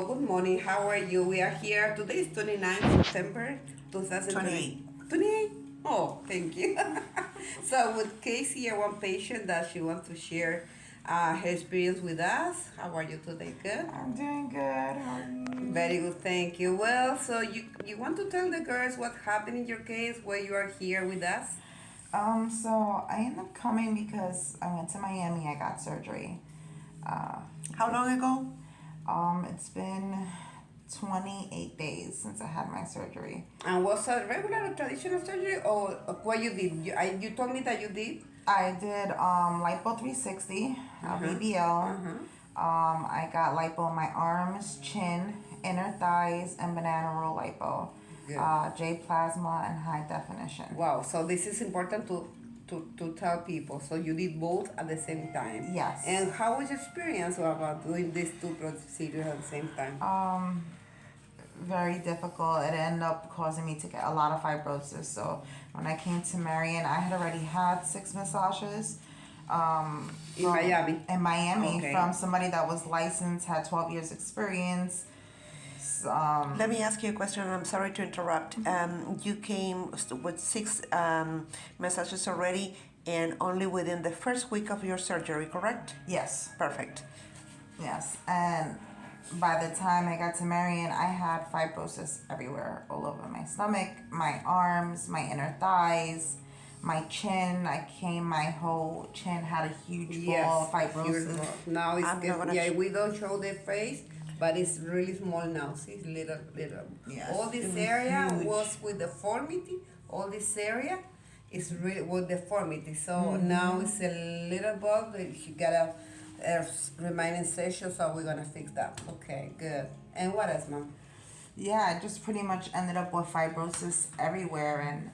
Hello, good morning. How are you? We are here. Today is 29th September 2020. 28. 28? Oh, thank you. So, with Casey, one patient that she wants to share her experience with us. How are you today? Good? I'm doing good. How are you? Very good, thank you. Well, so you want to tell the girls what happened in your case, why you are here with us? So I ended up coming because I went to Miami. I got surgery. Uh, How long ago? it's been 28 days since I had my surgery. And was a regular or traditional surgery or what you did? You told me that you did? I did lipo 360, BBL. I got lipo in my arms, chin, inner thighs, and banana roll lipo. Good. J plasma and high definition. Wow, so this is important to tell people. So you did both at the same time. Yes. And how was your experience about doing these two procedures at the same time? Very difficult. It ended up causing me to get a lot of fibrosis. So when I came to Marion, I had already had 6 massages. In Miami? In Miami, Okay. from somebody that was licensed, had 12 years experience. Let me ask you a question. I'm sorry to interrupt. You came with 6 massages already, and only within the first week of your surgery, correct? Yes, Perfect. yes. And by the time I got to Marion, I had fibrosis everywhere, all over my stomach, my arms, my inner thighs, my chin. My whole chin had a huge ball of fibrosis. Now it's I'm not gonna yeah. We don't show the face, but it's really small now. See, it's little. Yes. All this It was area huge. was with deformity. All this area is really with deformity. So now it's a little bug. You got a remaining session, so we're gonna fix that. Okay, good. And what else, mom? Yeah, I just pretty much ended up with fibrosis everywhere. And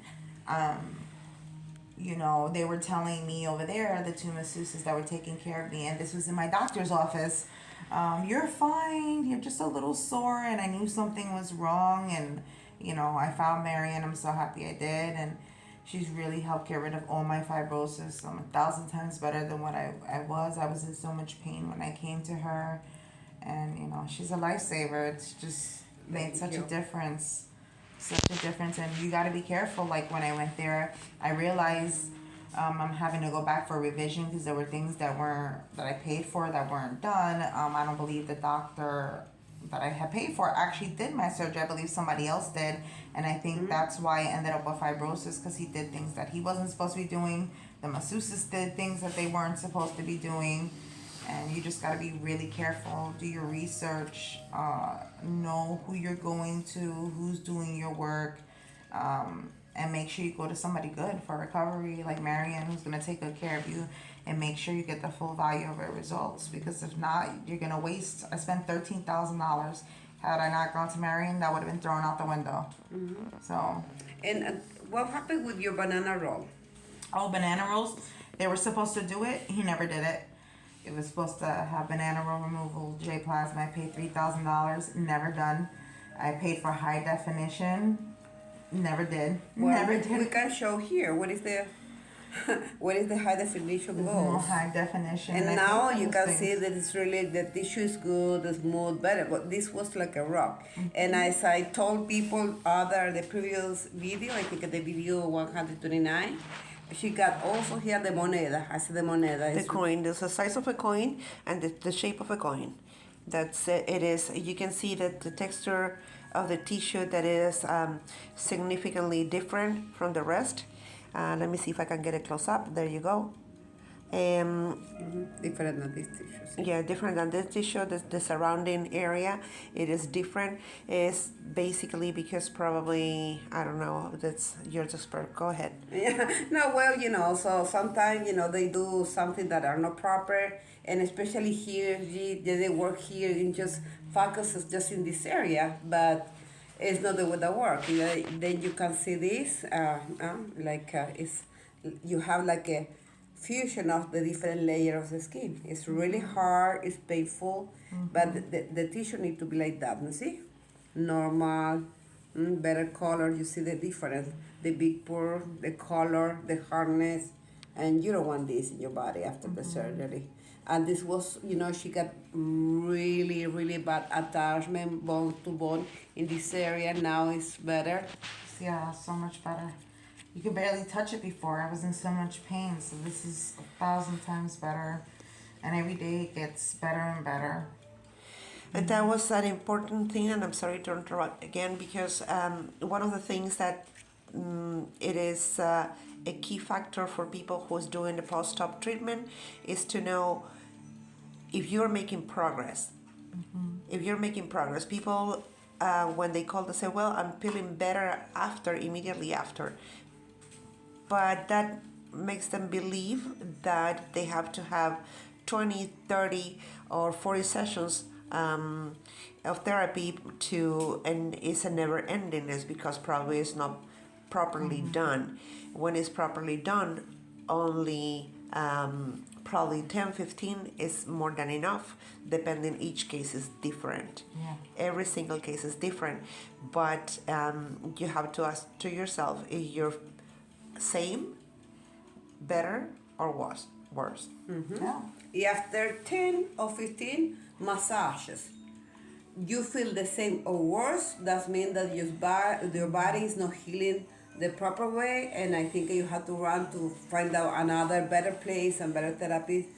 they were telling me over there, the 2 masseuses that were taking care of me, and this was in my doctor's office, you're fine, you're just a little sore. And I knew something was wrong. And I found Marion. I'm so happy I did. And she's really helped get rid of all my fibrosis. I'm 1,000 times better than what I was. I was in so much pain when I came to her. And she's a lifesaver. It's just made Thank such a you. difference. Such a difference. And you got to be careful. Like when I went there, I realized I'm having to go back for revision because there were things that I paid for that weren't done. I don't believe the doctor that I had paid for actually did my surgery. I believe somebody else did. And I think that's why I ended up with fibrosis, because he did things that he wasn't supposed to be doing. The masseuses did things that they weren't supposed to be doing. And you just got to be really careful. Do your research. Know who you're going to, who's doing your work. And make sure you go to somebody good for recovery, like Marion, who's going to take good care of you, and make sure you get the full value of your results. Because if not, you're going to waste. I spent $13,000. Had I not gone to Marion, that would have been thrown out the window. So, And what happened with your banana roll? banana rolls, they were supposed to do it. He never did it. It was supposed to have banana roll removal, J plasma. I paid $3,000. Never done. I paid for high definition. Never did. Well, Never we did. can show here. What is the what is the high definition There's goes? no high definition. And I now paid for you those can things. see that it's really the tissue is good, the smooth, better. But this was like a rock. And as I told people the previous video, I think the video 129, she got also here the moneda. I see the moneda. The It's coin, there's the size of a coin and the shape of a coin. That's it. It is. You can see that the texture of the tissue that is significantly different from the rest. Let me see if I can get it close up. There you go. different than these tissues. Yeah, different than this tissue. The surrounding area, it is different. It's basically because probably, I don't know, that's your expert. Go ahead. Yeah, no, well, so sometimes, they do something that are not proper, and especially here, they work here and just focuses just in this area, but it's not the way that work. Then you can see this, it's, you have like a fusion of the different layers of the skin. It's really hard, it's painful, but the tissue need to be like that, you see? Normal, better color, you see the difference. The big pore, the color, the hardness, and you don't want this in your body after the surgery. and this was, she got really, really bad attachment bone to bone in this area. Now it's better. Yeah, so much better. You could barely touch it before. I was in so much pain, so this is 1,000 times better. And every day it gets better and better. And that was an important thing, and I'm sorry to interrupt again because one of the things that it is a key factor for people who's doing the post-op treatment is to know if you're making progress. If you're making progress, people when they call, they say, "Well, I'm feeling better immediately after," but that makes them believe that they have to have 20, 30, or 40 sessions of therapy and it's a never endingness because probably it's not properly done. When it's properly done, only probably 10, 15 is more than enough, depending, each case is different. Yeah. Every single case is different, but you have to ask to yourself if you're same, better, or worse. Yeah. After 10 or 15 massages, you feel the same or worse, that means that your body is not healing the proper way, and I think you have to run to find out another better place and better therapist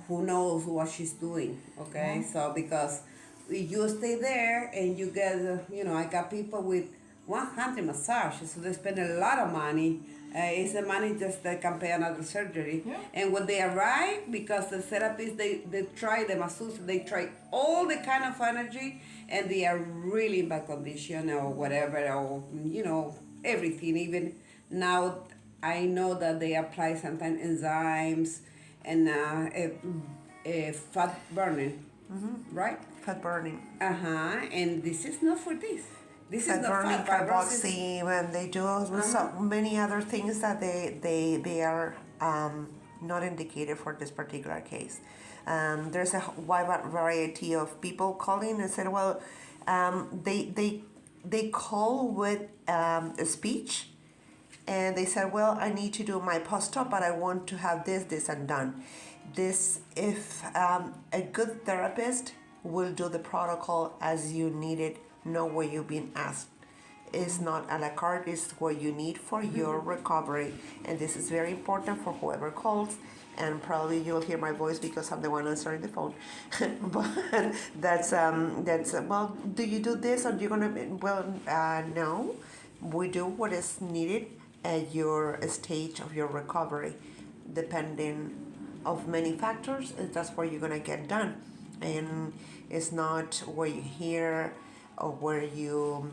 who knows what she's doing, okay? So because if you stay there and you get, I got people with 100 massages, so they spend a lot of money. It's the money just they can pay another surgery. Yeah. And when they arrive, because the therapists, they try, the masseuse, they try all the kind of energy, and they are really in bad condition or whatever, or, everything. Even now, I know that they apply sometimes enzymes and fat burning, right? Fat burning. And this is not for this. This is Fat not burning, fat fibrosis. carboxy, and they do so many other things that they are not indicated for this particular case. There's a wide variety of people calling and said, well, they call with a speech, and they said, well, I need to do my post-op, but I want to have this, and done. If a good therapist will do the protocol as you need it, know what you've been asked. It's not a la carte, it's what you need for your recovery. And this is very important for whoever calls. And probably you'll hear my voice because I'm the one answering the phone. But that's well, do you do this, or do you gonna? Well, no, we do what is needed at your stage of your recovery, depending of many factors. That's where you're gonna get done, and it's not where you hear or where you.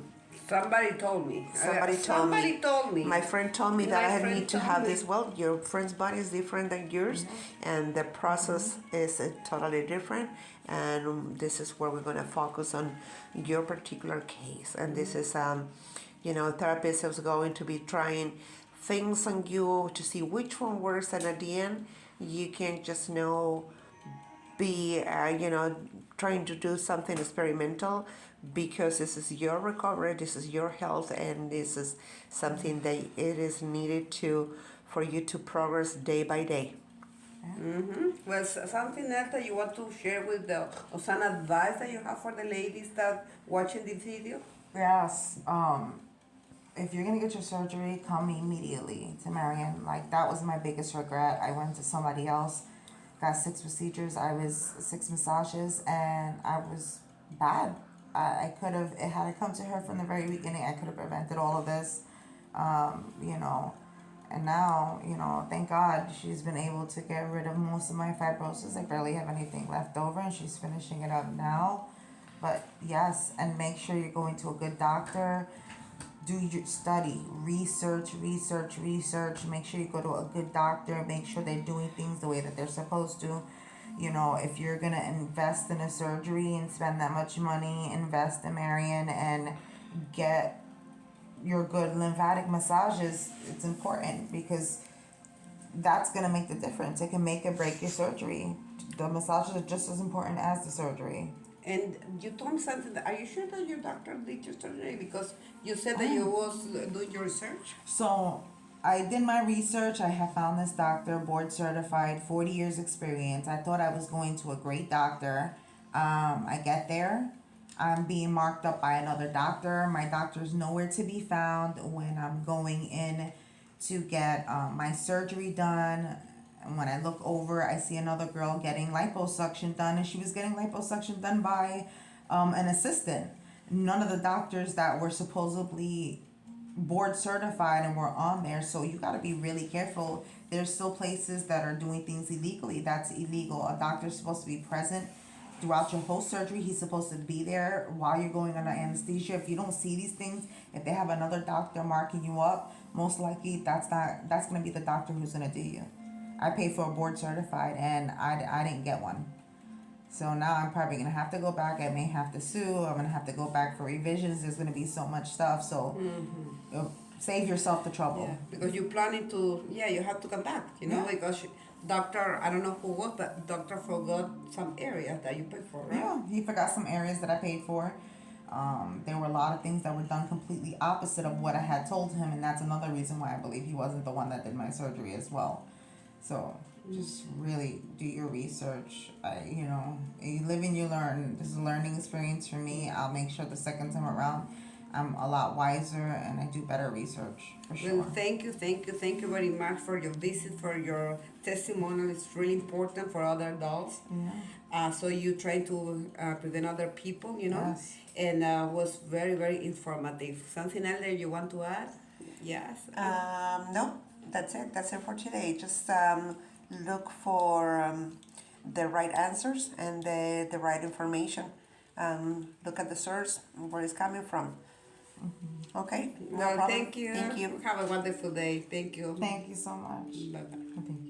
Somebody told me. Somebody told me. My friend told me that My I friend need to told have me. this. Well, your friend's body is different than yours, and the process is totally different. And this is where we're going to focus on your particular case. And this is, therapist is going to be trying things on you to see which one works. And at the end, you can just be trying to do something experimental, because this is your recovery, this is your health, and this is something that it is needed for you to progress day by day. Well, something else that you want to share with or some advice that you have for the ladies that watching this video? Yes. If you're gonna get your surgery, come immediately to Marion. Like, that was my biggest regret. I went to somebody else, got 6 procedures. I was 6 massages, and I was bad. I could have, it had come to her from the very beginning, I could have prevented all of this, and now, thank God she's been able to get rid of most of my fibrosis. I barely have anything left over, and she's finishing it up now. But yes, and make sure you're going to a good doctor. Do your study, research. Make sure you go to a good doctor. Make sure they're doing things the way that they're supposed to. If you're gonna invest in a surgery and spend that much money, invest in Marion and get your good lymphatic massages. It's important because that's gonna make the difference. It can make or break your surgery. The massages are just as important as the surgery. And you told me something. Are you sure that your doctor did your surgery? Because you said that you was doing your research. So I did my research. I have found this doctor, board certified, 40 years experience. I thought I was going to a great doctor. I get there. I'm being marked up by another doctor. My doctor's nowhere to be found when I'm going in to get my surgery done. And when I look over, I see another girl getting liposuction done, and she was getting liposuction done by an assistant. None of the doctors that were supposedly board certified and were on there, so you got to be really careful. There's still places that are doing things illegally. That's illegal. A doctor's supposed to be present throughout your whole surgery. He's supposed to be there while you're going under anesthesia. If you don't see these things, if they have another doctor marking you up, most likely that's going to be the doctor who's going to do you. I paid for a board certified and I didn't get one. So now I'm probably going to have to go back. I may have to sue. I'm going to have to go back for revisions. There's going to be so much stuff. So save yourself the trouble. Yeah, because you're planning to, you have to come back, Yeah. because doctor, I don't know who was, but doctor forgot some areas that you paid for, right? Yeah, he forgot some areas that I paid for. There were a lot of things that were done completely opposite of what I had told him, and that's another reason why I believe he wasn't the one that did my surgery as well. So just really do your research. You live and you learn. This is a learning experience for me. I'll make sure the second time around I'm a lot wiser and I do better research for sure. Well, thank you very much for your visit, for your testimonial. It's really important for other adults. Yeah. So you try to prevent other people, Yes. and was very, very informative. Something else that you want to add? Yes. No, that's it. That's it for today. Just look for the right answers and the right information. Look at the source, where it's coming from. Okay? No Well, problem. thank you. Thank you. Have a wonderful day. Thank you. Thank you so much. Bye-bye. Thank you.